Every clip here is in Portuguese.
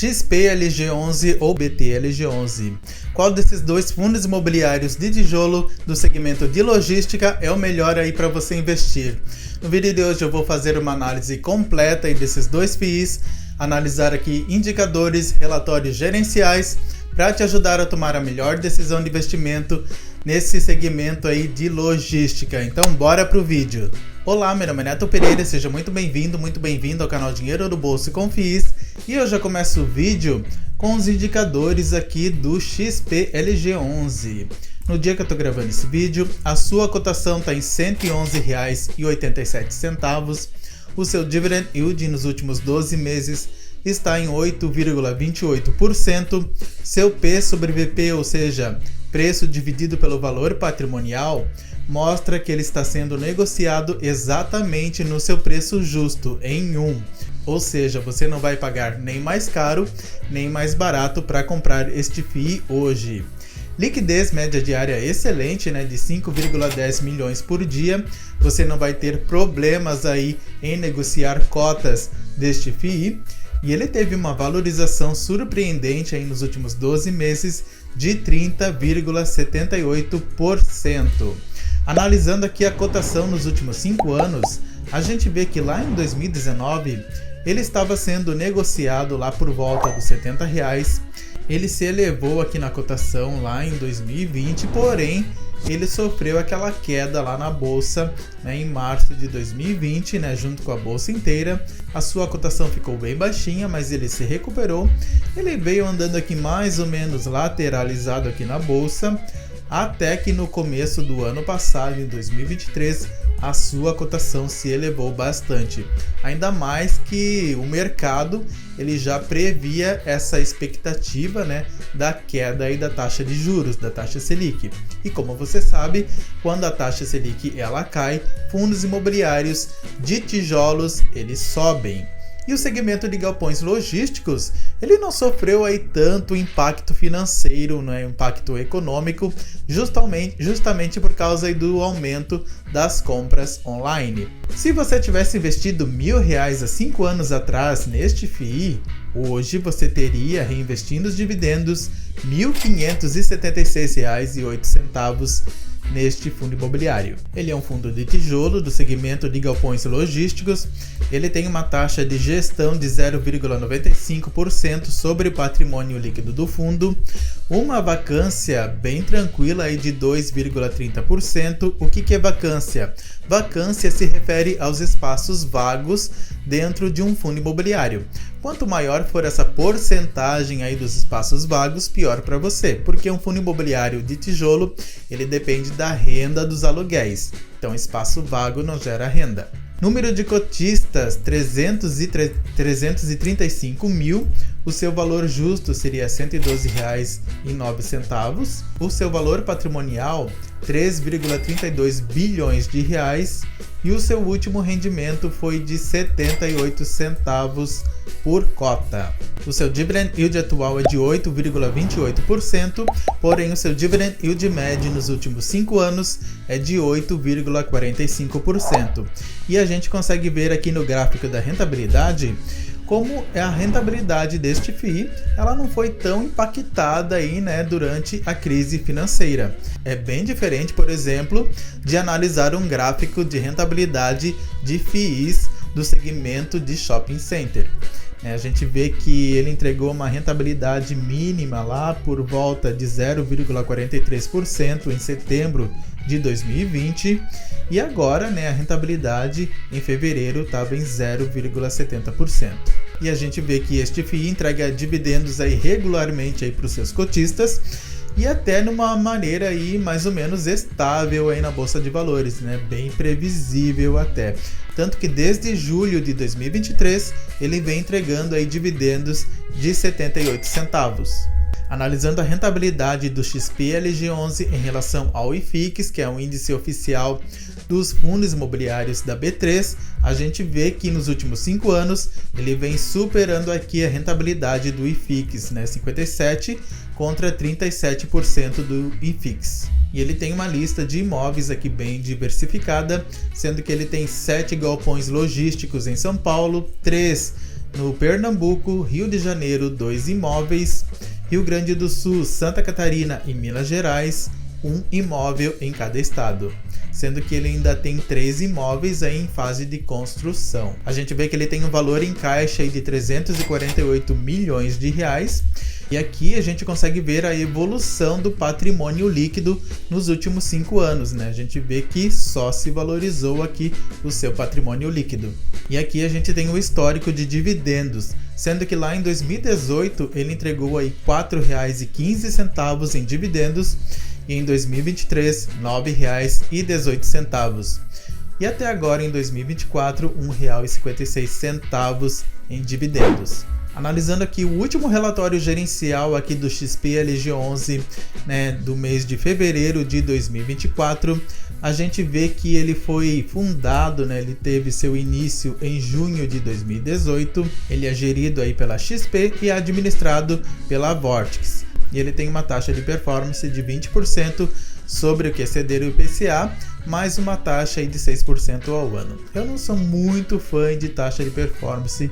XPLG11 ou BTLG11. Qual desses dois fundos imobiliários de tijolo do segmento de logística é o melhor aí para você investir? No vídeo de hoje eu vou fazer uma análise completa aí desses dois FIIs, analisar aqui indicadores, relatórios gerenciais para te ajudar a tomar a melhor decisão de investimento nesse segmento aí de logística. Então bora pro vídeo. Olá, meu nome é Neto Pereira, seja muito bem-vindo ao canal Dinheiro no Bolso com FIIs. E eu já começo o vídeo com os indicadores aqui do XPLG11. No dia que eu tô gravando esse vídeo, a sua cotação está em R$ 111,87. O seu dividend yield nos últimos 12 meses está em 8,28%. Seu P sobre VP, ou seja, preço dividido pelo valor patrimonial, mostra que ele está sendo negociado exatamente no seu preço justo, em 1. Ou seja, você não vai pagar nem mais caro, nem mais barato para comprar este FII hoje. Liquidez média diária excelente, de 5,10 milhões por dia. Você não vai ter problemas aí em negociar cotas deste FII. E ele teve uma valorização surpreendente aí nos últimos 12 meses de 30,78%. Analisando aqui a cotação nos últimos 5 anos, a gente vê que lá em 2019 ele estava sendo negociado lá por volta dos R$ 70. Ele se elevou aqui na cotação lá em 2020, porém ele sofreu aquela queda lá na bolsa, em março de 2020, junto com a bolsa inteira. A sua cotação ficou bem baixinha, mas ele se recuperou. Ele veio andando aqui mais ou menos lateralizado aqui na bolsa, até que no começo do ano passado, em 2023, a sua cotação se elevou bastante. Ainda mais que o mercado ele já previa essa expectativa da queda aí da taxa de juros, da taxa Selic. E como você sabe, quando a taxa Selic ela cai, fundos imobiliários de tijolos eles sobem. E o segmento de galpões logísticos, ele não sofreu aí tanto impacto financeiro, impacto econômico, justamente por causa aí do aumento das compras online. Se você tivesse investido R$1.000 há 5 anos atrás neste FII, hoje você teria, reinvestindo os dividendos, R$ 1.576,08 neste fundo imobiliário. Ele é um fundo de tijolo do segmento de galpões logísticos. Ele tem uma taxa de gestão de 0,95% sobre o patrimônio líquido do fundo, uma vacância bem tranquila aí de 2,30%. O que é vacância? Vacância se refere aos espaços vagos dentro de um fundo imobiliário. Quanto maior for essa porcentagem aí dos espaços vagos, pior para você, porque um fundo imobiliário de tijolo, ele depende da renda dos aluguéis. Então, espaço vago não gera renda. Número de cotistas, 335 mil. O seu valor justo seria R$ 112,09. O seu valor patrimonial, 3,32 bilhões de reais. E o seu último rendimento foi de 78 centavos por cota. O seu dividend yield atual é de 8,28%, porém o seu dividend yield médio nos últimos 5 anos é de 8,45%. E a gente consegue ver aqui no gráfico da rentabilidade como a rentabilidade deste FII ela não foi tão impactada aí, durante a crise financeira. É bem diferente, por exemplo, de analisar um gráfico de rentabilidade de FIIs do segmento de shopping center. A gente vê que ele entregou uma rentabilidade mínima lá por volta de 0,43% em setembro de 2020 e agora a rentabilidade em fevereiro estava em 0,70%. E a gente vê que este FII entrega dividendos aí regularmente para os seus cotistas e até numa maneira aí mais ou menos estável aí na bolsa de valores, bem previsível até. Tanto que desde julho de 2023 ele vem entregando aí dividendos de 78 centavos. Analisando a rentabilidade do XPLG11 em relação ao IFIX, que é um índice oficial dos fundos imobiliários da B3, a gente vê que nos últimos 5 anos ele vem superando aqui a rentabilidade do IFIX, 57 contra 37% do IFIX. E ele tem uma lista de imóveis aqui bem diversificada, sendo que ele tem 7 galpões logísticos em São Paulo, 3 No Pernambuco, Rio de Janeiro, 2 imóveis. Rio Grande do Sul, Santa Catarina e Minas Gerais, 1 imóvel em cada estado. Sendo que ele ainda tem 3 imóveis aí em fase de construção. A gente vê que ele tem um valor em caixa aí de 348 milhões de reais. E aqui a gente consegue ver a evolução do patrimônio líquido nos últimos 5 anos, né? A gente vê que só se valorizou aqui o seu patrimônio líquido. E aqui a gente tem o histórico de dividendos, sendo que lá em 2018 ele entregou aí R$ 4,15 em dividendos e em 2023 R$ 9,18. E até agora em 2024 R$ 1,56 em dividendos. Analisando aqui o último relatório gerencial aqui do XP-LG11, né, do mês de fevereiro de 2024, a gente vê que ele foi fundado, né, ele teve seu início em junho de 2018, ele é gerido aí pela XP e é administrado pela Vortex. E ele tem uma taxa de performance de 20% sobre o que exceder o IPCA, mais uma taxa aí de 6% ao ano. Eu não sou muito fã de taxa de performance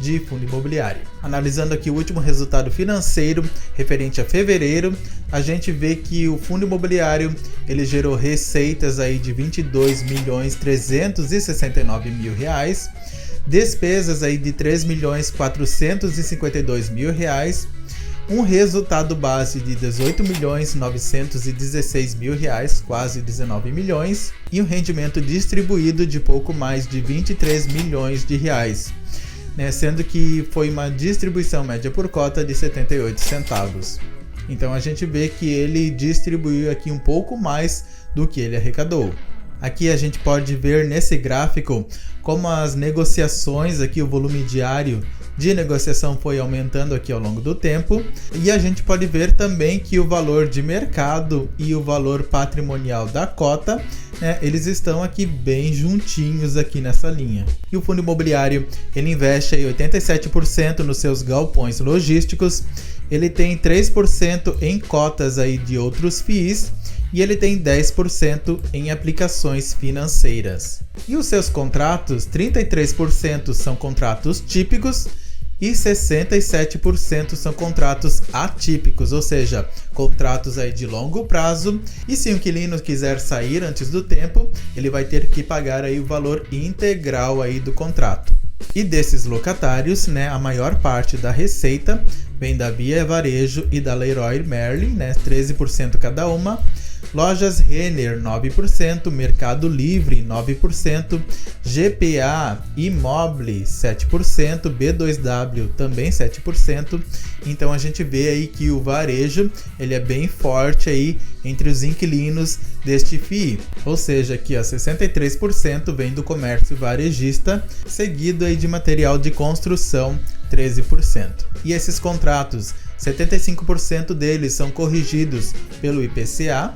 de fundo imobiliário. Analisando aqui o último resultado financeiro referente a fevereiro, a gente vê que o fundo imobiliário ele gerou receitas aí de R$ 22.369.000 reais, despesas aí de R$ 3.452.000 reais, um resultado base de R$ 18.916.000 reais, quase 19 milhões, e um rendimento distribuído de pouco mais de 23 milhões de reais. Né, sendo que foi uma distribuição média por cota de 78 centavos. Então a gente vê que ele distribuiu aqui um pouco mais do que ele arrecadou. Aqui a gente pode ver nesse gráfico como as negociações aqui, o volume diário de negociação foi aumentando aqui ao longo do tempo, e a gente pode ver também que o valor de mercado e o valor patrimonial da cota, né, eles estão aqui bem juntinhos aqui nessa linha. E o fundo imobiliário ele investe aí 87% nos seus galpões logísticos, ele tem 3% em cotas aí de outros FIIs e ele tem 10% em aplicações financeiras. E os seus contratos, 33% são contratos típicos e 67% são contratos atípicos, ou seja, contratos aí de longo prazo, e se o inquilino quiser sair antes do tempo, ele vai ter que pagar aí o valor integral aí do contrato. E desses locatários, né, a maior parte da receita vem da Via Varejo e da Leroy Merlin, né, 13% cada uma. Lojas Renner 9%, Mercado Livre 9%, GPA Imóveis 7%, B2W também 7%. Então a gente vê aí que o varejo ele é bem forte aí entre os inquilinos deste FII. Ou seja, aqui ó, 63% vem do comércio varejista, seguido aí de material de construção 13%. E esses contratos, 75% deles são corrigidos pelo IPCA,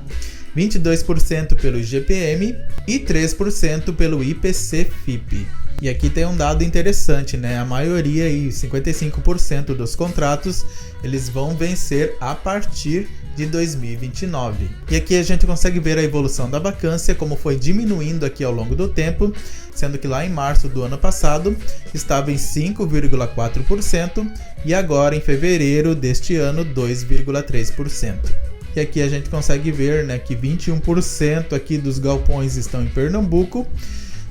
22% pelo IGPM e 3% pelo IPC-FIP. E aqui tem um dado interessante, né? A maioria, aí, 55% dos contratos, eles vão vencer a partir de 2029. E aqui a gente consegue ver a evolução da vacância, como foi diminuindo aqui ao longo do tempo, sendo que lá em março do ano passado estava em 5,4% e agora em fevereiro deste ano 2,3%. E aqui a gente consegue ver, né, que 21% aqui dos galpões estão em Pernambuco,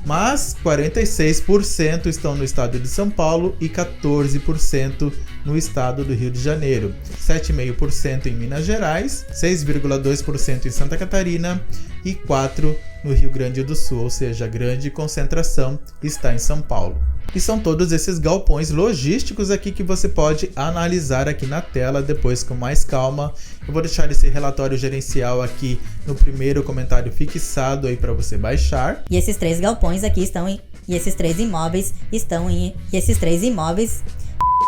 mas 46% estão no estado de São Paulo e 14% no estado do Rio de Janeiro, 7,5% em Minas Gerais, 6,2% em Santa Catarina e 4% no Rio Grande do Sul, ou seja, a grande concentração está em São Paulo. E são todos esses galpões logísticos aqui que você pode analisar aqui na tela depois com mais calma. Eu vou deixar esse relatório gerencial aqui no primeiro comentário fixado aí para você baixar. E esses 3 galpões aqui estão em... E esses 3 imóveis estão em... E esses 3 imóveis...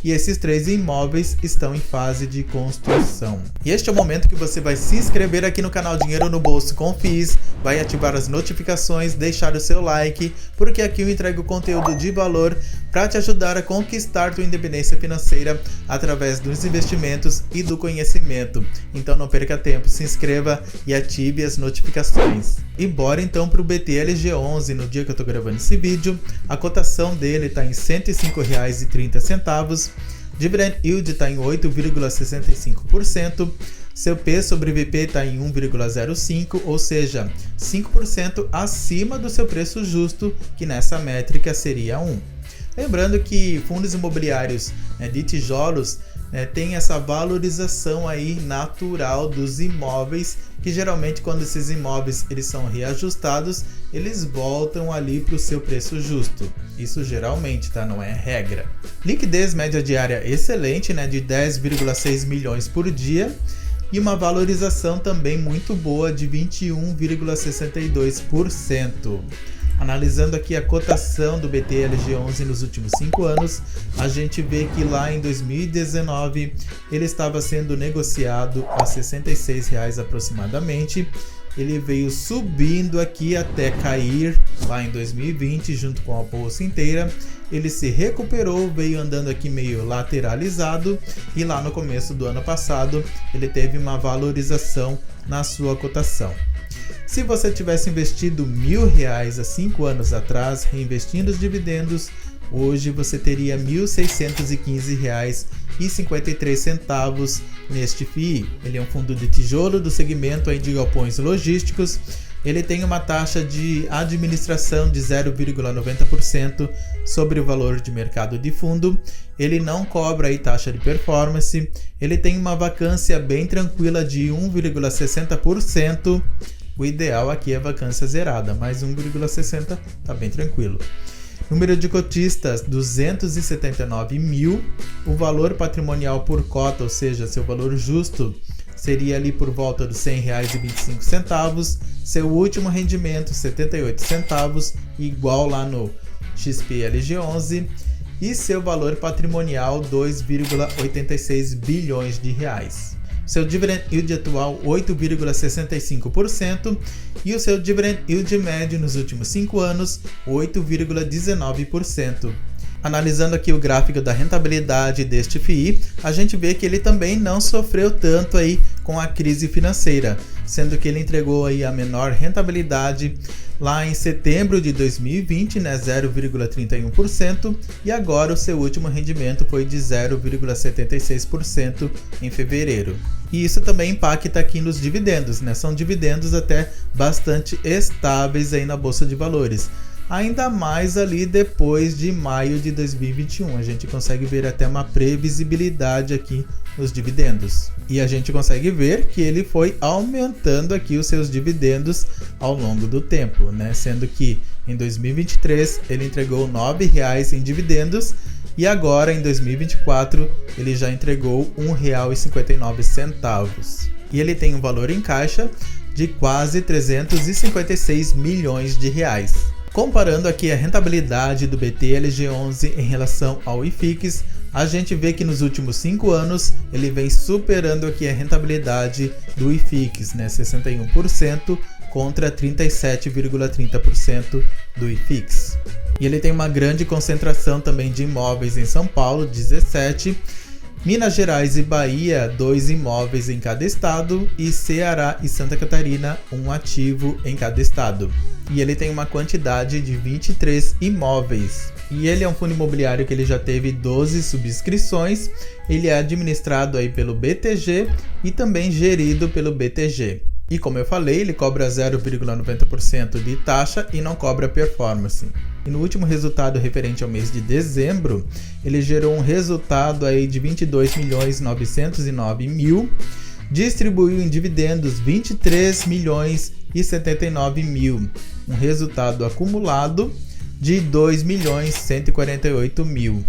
e esses 3 imóveis estão em fase de construção. E este é o momento que você vai se inscrever aqui no canal Dinheiro no Bolso com FIIs, vai ativar as notificações, deixar o seu like, porque aqui eu entrego conteúdo de valor para te ajudar a conquistar tua independência financeira através dos investimentos e do conhecimento. Então não perca tempo, se inscreva e ative as notificações. E bora então para o BTLG11. No dia que eu estou gravando esse vídeo, a cotação dele está em R$ 105,30, Dividend Yield está em 8,65%, seu P sobre VP está em 1,05, ou seja, 5% acima do seu preço justo, que nessa métrica seria 1. Lembrando que fundos imobiliários de tijolos tem essa valorização aí natural dos imóveis, que geralmente quando esses imóveis eles são reajustados, eles voltam ali para o seu preço justo. Isso geralmente, tá? Não é regra. Liquidez média diária excelente, de 10,6 milhões por dia, e uma valorização também muito boa de 21,62%. Analisando aqui a cotação do BTLG11 nos últimos 5 anos, a gente vê que lá em 2019 ele estava sendo negociado a R$ 66,00 aproximadamente. Ele veio subindo aqui até cair lá em 2020 junto com a bolsa inteira. Ele se recuperou, veio andando aqui meio lateralizado e lá no começo do ano passado ele teve uma valorização na sua cotação. Se você tivesse investido R$ 1.000 há 5 anos atrás, reinvestindo os dividendos, hoje você teria R$ 1.615,53 neste FII. Ele é um fundo de tijolo do segmento aí de galpões logísticos. Ele tem uma taxa de administração de 0,90% sobre o valor de mercado de fundo. Ele não cobra aí taxa de performance. Ele tem uma vacância bem tranquila de 1,60%. O ideal aqui é vacância zerada, mas 1,60 está bem tranquilo. Número de cotistas, 279 mil. O valor patrimonial por cota, ou seja, seu valor justo, seria ali por volta dos R$ 100,25. Seu último rendimento, 78 centavos, igual lá no XPLG11. E seu valor patrimonial, 2,86 bilhões de reais. Seu Dividend Yield atual 8,65% e o seu Dividend Yield médio nos últimos 5 anos 8,19%. Analisando aqui o gráfico da rentabilidade deste FII, a gente vê que ele também não sofreu tanto aí com a crise financeira, sendo que ele entregou aí a menor rentabilidade lá em setembro de 2020, 0,31%, e agora o seu último rendimento foi de 0,76% em fevereiro. E isso também impacta aqui nos dividendos, São dividendos até bastante estáveis aí na Bolsa de Valores. Ainda mais ali depois de maio de 2021, a gente consegue ver até uma previsibilidade aqui nos dividendos. E a gente consegue ver que ele foi aumentando aqui os seus dividendos ao longo do tempo, Sendo que em 2023 ele entregou R$ 9,00 em dividendos e agora em 2024 ele já entregou R$ 1,59. E ele tem um valor em caixa de quase 356 milhões de reais. Comparando aqui a rentabilidade do BTLG11 em relação ao IFIX, a gente vê que nos últimos 5 anos ele vem superando aqui a rentabilidade do IFIX, 61% contra 37,30% do IFIX. E ele tem uma grande concentração também de imóveis em São Paulo, 17%, Minas Gerais e Bahia, 2 imóveis em cada estado, e Ceará e Santa Catarina, 1 ativo em cada estado. E ele tem uma quantidade de 23 imóveis. E ele é um fundo imobiliário que ele já teve 12 subscrições, ele é administrado aí pelo BTG e também gerido pelo BTG. E como eu falei, ele cobra 0,90% de taxa e não cobra performance. E no último resultado referente ao mês de dezembro, ele gerou um resultado aí de 22.909.000, distribuiu em dividendos 23.079.000, um resultado acumulado de 2.148.000.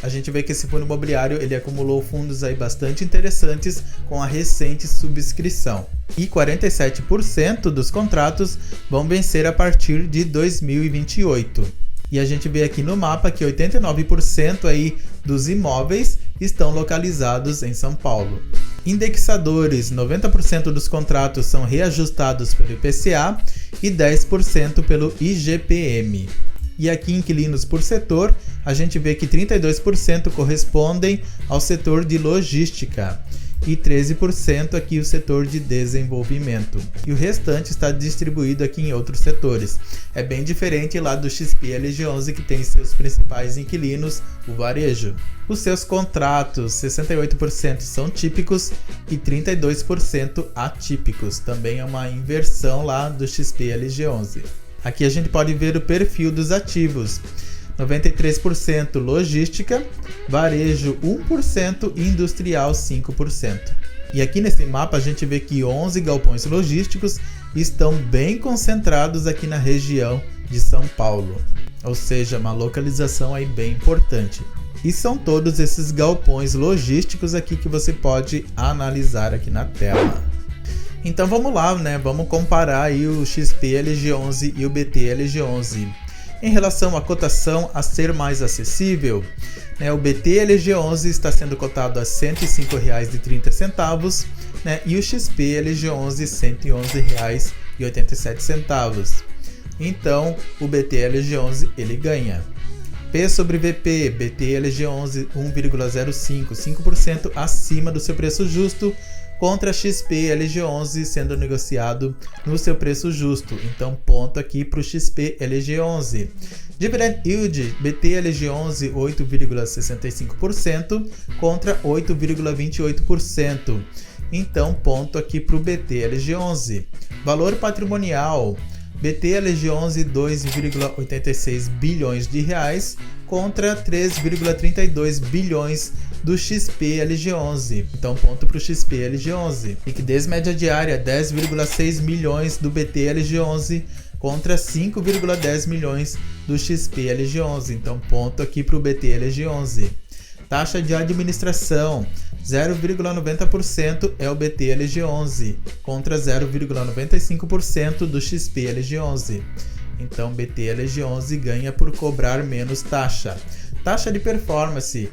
A gente vê que esse fundo imobiliário ele acumulou fundos aí bastante interessantes com a recente subscrição. E 47% dos contratos vão vencer a partir de 2028. E a gente vê aqui no mapa que 89% aí dos imóveis estão localizados em São Paulo. Indexadores: 90% dos contratos são reajustados pelo IPCA e 10% pelo IGPM. E aqui, inquilinos por setor, a gente vê que 32% correspondem ao setor de logística e 13% aqui o setor de desenvolvimento. E o restante está distribuído aqui em outros setores. É bem diferente lá do XP LG11, que tem seus principais inquilinos, o varejo. Os seus contratos, 68% são típicos e 32% atípicos. Também é uma inversão lá do XP LG11. Aqui a gente pode ver o perfil dos ativos. 93% logística, varejo 1% e industrial 5%. E aqui nesse mapa a gente vê que 11 galpões logísticos estão bem concentrados aqui na região de São Paulo. Ou seja, uma localização aí bem importante. E são todos esses galpões logísticos aqui que você pode analisar aqui na tela. Então vamos lá, né? Vamos comparar aí o XP LG11 e o BT LG11. Em relação à cotação a ser mais acessível, né, o BT LG11 está sendo cotado a R$ 105,30, né, e o XP LG11 R$ 111,87. Então, o BT LG11 ele ganha. P sobre VP, BT LG11 1,05, 5% acima do seu preço justo, contra XP LG11 sendo negociado no seu preço justo. Então, ponto aqui para o XP LG11. Dividend Yield, BT LG11 8,65% contra 8,28%. Então, ponto aqui para o BT LG11. Valor patrimonial, BT LG11 2,86 bilhões de reais contra 3,32 bilhões do XP LG11. Então, ponto para o XP LG11. Liquidez média diária 10,6 milhões do BT LG11 contra 5,10 milhões do XP LG11. Então, ponto aqui para o BT LG11. Taxa de administração 0,90% é o BT LG11 contra 0,95% do XP LG11. Então, BT LG11 ganha por cobrar menos taxa. Taxa de performance.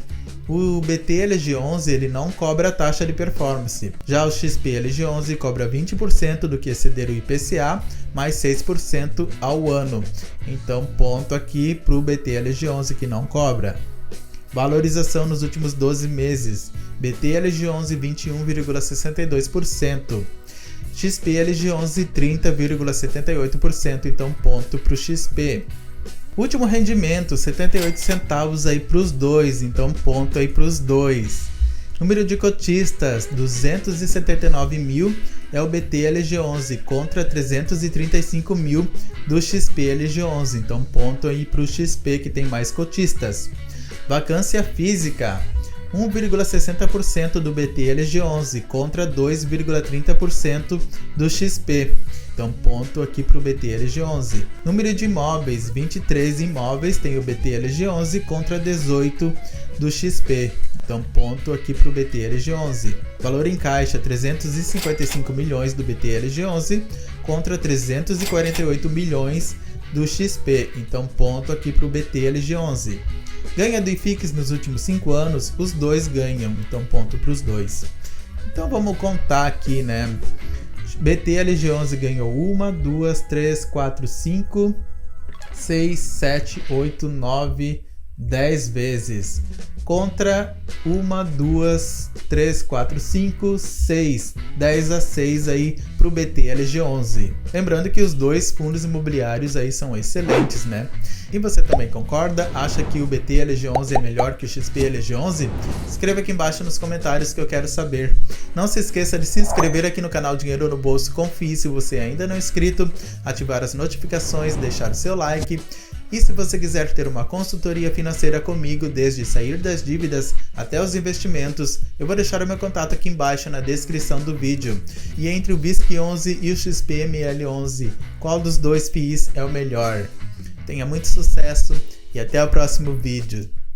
O BT LG11 ele não cobra taxa de performance. Já o XP LG11 cobra 20% do que exceder o IPCA, mais 6% ao ano. Então, ponto aqui para o BT LG11 que não cobra. Valorização nos últimos 12 meses. BT LG11 21,62%. XP LG11 30,78%. Então, ponto para o XP. Último rendimento, 78 centavos aí para os dois, então ponto aí para os dois. Número de cotistas, 279 mil é o BT LG11 contra 335 mil do XP LG11, então ponto aí para o XP que tem mais cotistas. Vacância física, 1,60% do BT LG11 contra 2,30% do XP. Então, ponto aqui para o BT LG11. Número de imóveis, 23 imóveis tem o BT LG11 contra 18 do XP. Então, ponto aqui para o BT LG11. Valor em caixa, 355 milhões do BT LG11 contra 348 milhões do XP. Então, ponto aqui para o BT LG11. Ganha do IFIX nos últimos 5 anos, os dois ganham. Então, ponto para os dois. Então, vamos contar aqui, né? BT LG11 ganhou 1, 2, 3, 4, 5, 6, 7, 8, 9, 10 vezes. Contra 1, 2, 3, 4, 5, 6, 10 a 6 aí para o BT LG11. Lembrando que os dois fundos imobiliários aí são excelentes, né? E você também concorda? Acha que o BT LG11 é melhor que o XP LG11? Escreva aqui embaixo nos comentários que eu quero saber. Não se esqueça de se inscrever aqui no canal Dinheiro no Bolso Confie se você ainda não é inscrito, ativar as notificações, deixar o seu like. E se você quiser ter uma consultoria financeira comigo, desde sair das dívidas até os investimentos, eu vou deixar o meu contato aqui embaixo na descrição do vídeo. E entre o BISC11 e o XPML11, qual dos dois FIIs é o melhor? Tenha muito sucesso e até o próximo vídeo.